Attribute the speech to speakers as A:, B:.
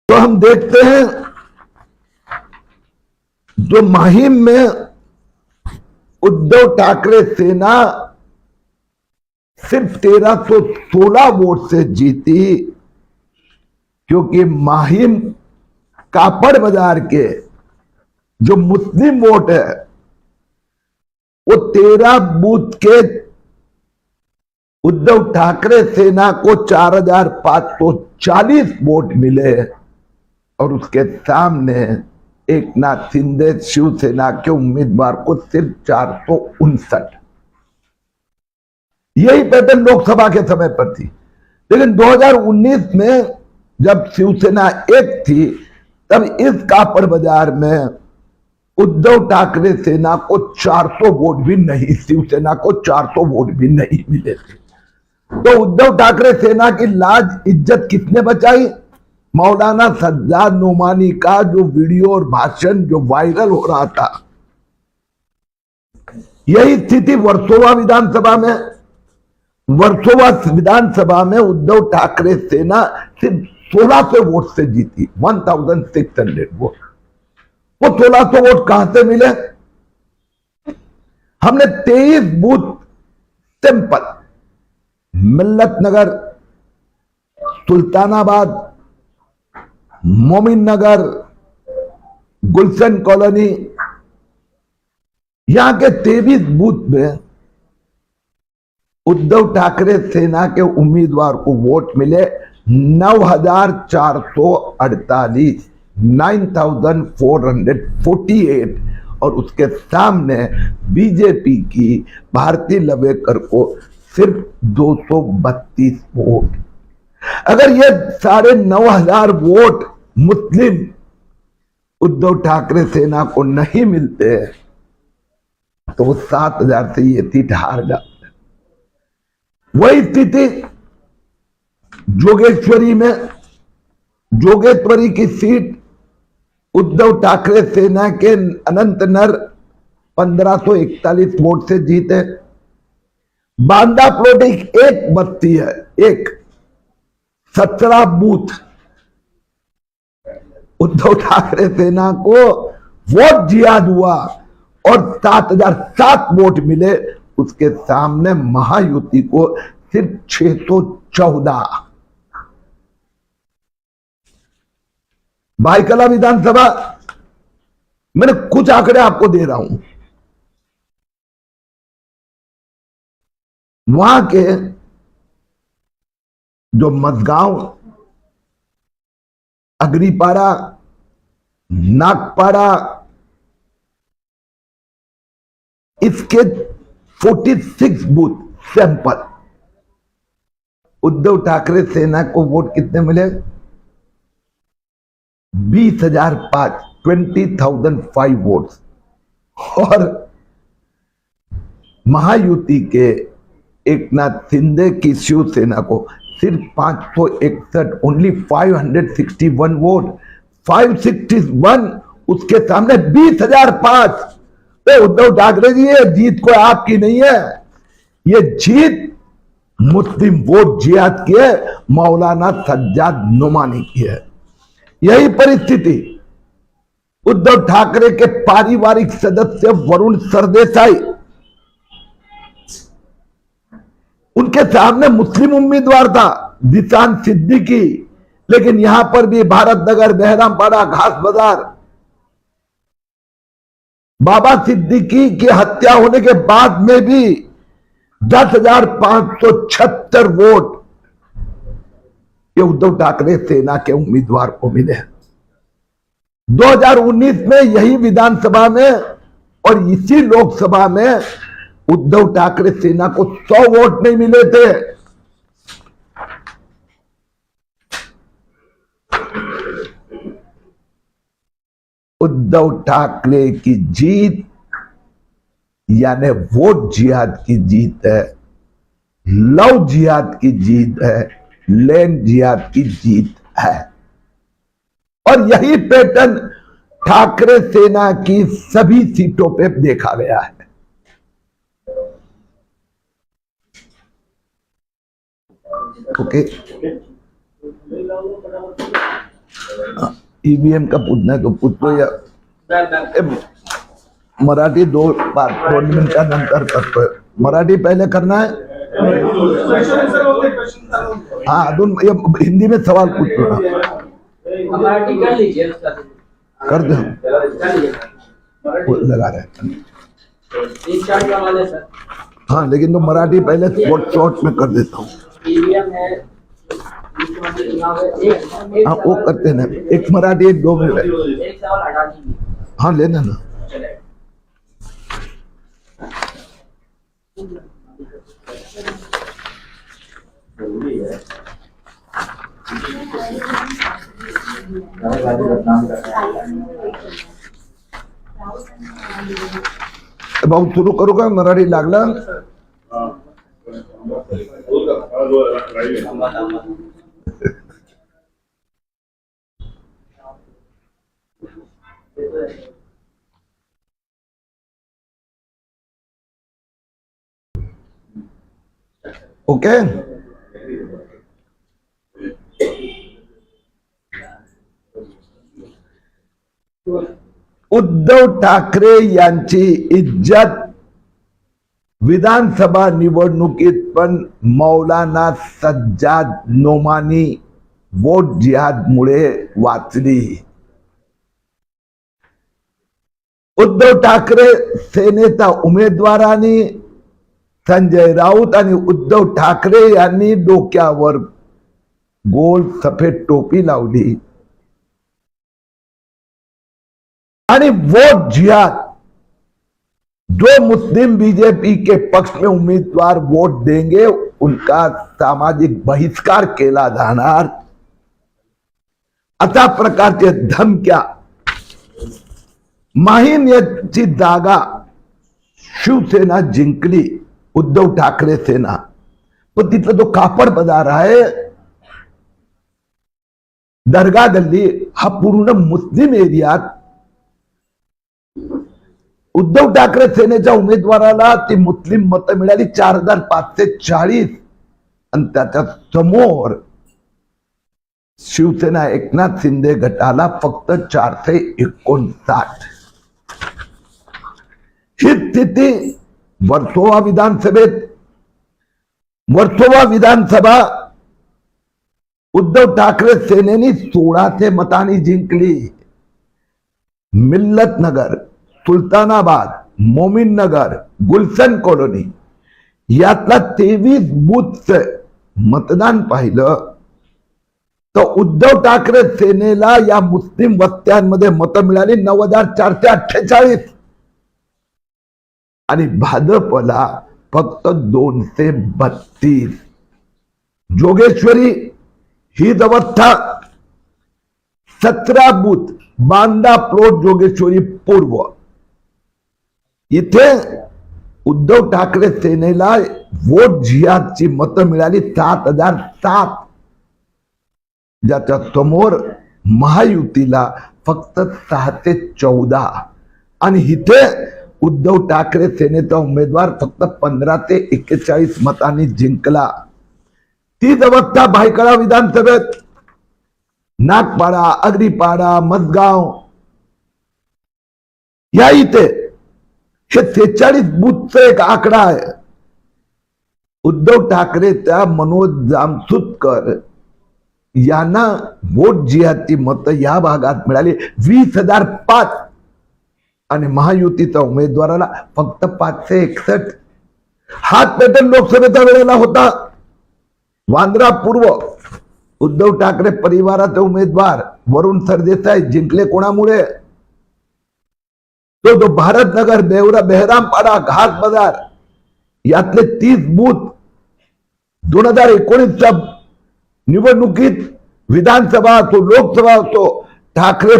A: तो हम देखते हैं जो माहिम में उद्धव ठाकरे सेना सिर्फ 1316 वोट से जीती, क्योंकि माहिम कापड़ बाजार के जो मुस्लिम वोट है वो 13 बूथ के उद्धव ठाकरे सेना को 4540 वोट मिले और उसके सामने एकनाथ शिंदे शिवसेना के उम्मीदवार को सिर्फ 459। यही पैटर्न लोकसभा के समय पर थी। लेकिन 2019 में जब शिवसेना एक थी, तब इस कापड़ बाजार में उद्धव ठाकरे सेना को 400 वोट भी नहीं, शिवसेना को 400 वोट भी नहीं मिले थे। तो उद्धव ठाकरे सेना की लाज इज्जत किसने बचाई? मौलाना सज्जाद नोमानी का जो वीडियो और भाषण जो वायरल हो रहा था। यही स्थिति वर्सोवा विधानसभा में। वर्सोवा विधानसभा में उद्धव ठाकरे सेना सिर्फ 1600 वोट से जीती, 1600 वोट। वो 1600 वोट कहां से मिले? हमने 23 बूथ सिंपल, मिल्लत नगर, सुल्तानाबाद, मोमिन नगर, गुलशन कॉलोनी, यहां के 23 बूथ में उद्धव ठाकरे सेना के उम्मीदवार को वोट मिले 9448, 9448, और उसके सामने बीजेपी की भारती लवेकर को सिर्फ 232 वोट। अगर ये 9,500 वोट मुस्लिम उद्धव ठाकरे सेना को नहीं मिलते तो वो 7,000 से ये सीट हार जाते। वही स्थिति जोगेश्वरी में। जोगेश्वरी की सीट उद्धव ठाकरे सेना के अनंत नर 1541 वोट से जीते। बांदा प्लॉट एक बस्ती है, एक 17 बूथ उद्धव ठाकरे सेना को वोट जिहाद हुआ और 7,007 वोट मिले। उसके सामने महायुति को सिर्फ 614। भाईकला विधानसभा, मैंने कुछ आंकड़े आपको दे रहा हूं। वहां के जो मझगांव, अग्रीपाड़ा, नागपाड़ा, इसके 46 बूथ सैंपल उद्धव ठाकरे सेना को वोट कितने मिले? 20,005, 20,005 वोट्स। और महायुति के एकनाथ शिंदे की शिवसेना को सिर्फ 561, ओनली 561 वोट, 561। उसके सामने 20,005। उद्धव ठाकरे जी, ये जीत कोई आपकी नहीं है, ये जीत मुस्लिम वोट जिहाद की है, मौलाना सज्जाद नोमानी की है। यही परिस्थिति उद्धव ठाकरे के पारिवारिक सदस्य वरुण सरदेसाई, उनके सामने मुस्लिम उम्मीदवार था जिशान सिद्दीकी, लेकिन यहां पर भी भारत नगर, बहरामपाड़ा, घास बाजार, बाबा सिद्दीकी की हत्या होने के बाद में भी 10,576 वोट ये उद्धव ठाकरे सेना के उम्मीदवार को मिले। 2019 में यही विधानसभा में और इसी लोकसभा में उद्धव ठाकरे सेना को 100 वोट नहीं मिले थे। उद्धव ठाकरे की जीत यानी वोट जिहाद की जीत है, लव जिहाद की जीत है, लैंड जिहाद की जीत है। और यही पैटर्न ठाकरे सेना की सभी सीटों पे देखा गया है। ओके, ईवीएम का पूछना है तो पूछ लो या मराठी 2 मिनिटानंतर करतोय. मराठी पहले करना है. हाँ अजून हिंदी में सवाल पूछ लो ना.
B: मराठी कर लीजिए
A: कर दो. लगा रहे हैं.
B: 3-4 सवाल है सर.
A: हाँ लेकिन तो मराठी पहले शॉर्ट में कर देता हूँ.
B: ईवीएम है,
A: हाँ वो करते ना. एक मराठी 1-2 मिनट.
B: एक सवाल हटा दीजिए.
A: हाँ लेना ना. भाऊ सुरू करू का. मराठी लागला. ओके. उद्धव ठाकरे यांची इज्जत विधानसभा निवडणुकीत पण मौलाना सज्जाद नोमानी वोट जिहाद मुळे वाचली. उद्धव ठाकरे सेनेचा उमेदवारांनी संजय राऊत आणि उद्धव ठाकरे यांनी डोक्यावर गोल सफेद टोपी लावली आणि वोट जिहाद. जो मुस्लिम बीजेपी के पक्ष में उम्मीदवार वोट देंगे उनका सामाजिक बहिष्कार केला जाणार अशा प्रकारचे धमक्या. माहीम याची जागा शिवसेना जिंकली. उद्धव ठाकरे सेना. पण तिथला जो कापड बाजार आहे दर्गा गल्ली हा पूर्ण मुस्लिम एरियात उद्धव ठाकरे सेनेच्या उमेदवाराला ती मुस्लिम मतं मिळाली 4540 आणि त्याच्या समोर शिवसेना एकनाथ शिंदे गटाला फक्त 459. ही स्थिती वर्सोवा विधानसभा उद्धव ठाकरे सेनेनी 16 मतांनी जिंकली. मिल्लत नगर, सुलतानाबाद, मोमिन नगर, गुलशन कॉलोनी यातला 23 बूथचे मतदान पाहिलं तर उद्धव ठाकरे सेनेला या मुस्लिम वस्त्यांमध्ये मतं मिळाली 9448 आणि भाजपला फक्त 232. जोगेश्वरी ही अवस्था 17 बूथ बांदा प्लॉट जोगेश्वरी पूर्व इथे उद्धव ठाकरे सेनेला वोट जिहादची मतं मिळाली 7007. ज्याच्या समोर महायुतीला फक्त 6 ते 14 आणि इथे उद्धव ठाकरे सेनेचा उमेदवार फक्त 15 ते 41 मतांनी जिंकला. तीच अवस्था भायखळा विधानसभेत नागपाडा, अग्रीपाडा, मसगाव या इथे हे 46 बूथचा एक आकडा आहे. उद्धव ठाकरेच्या मनोज जामसुतकर यांना वोट जिहादची मतं या भागात मिळाली 20,005 आणि महायुतीच्या उमेदवाराला फक्त 561. हाच पॅटर्न लोकसभेच्या वेळेला होता. वांद्रा पूर्व उद्धव ठाकरे परिवाराचे उमेदवार वरुण सरदेसाई जिंकले. कोणामुळे? तो जो भारतनगर, बेवरा, बेहरामपाडा, घाट बाजार यातले 30 बूथ 2019च्या निवडणुकीत विधानसभा असो लोकसभा असो ठाकरे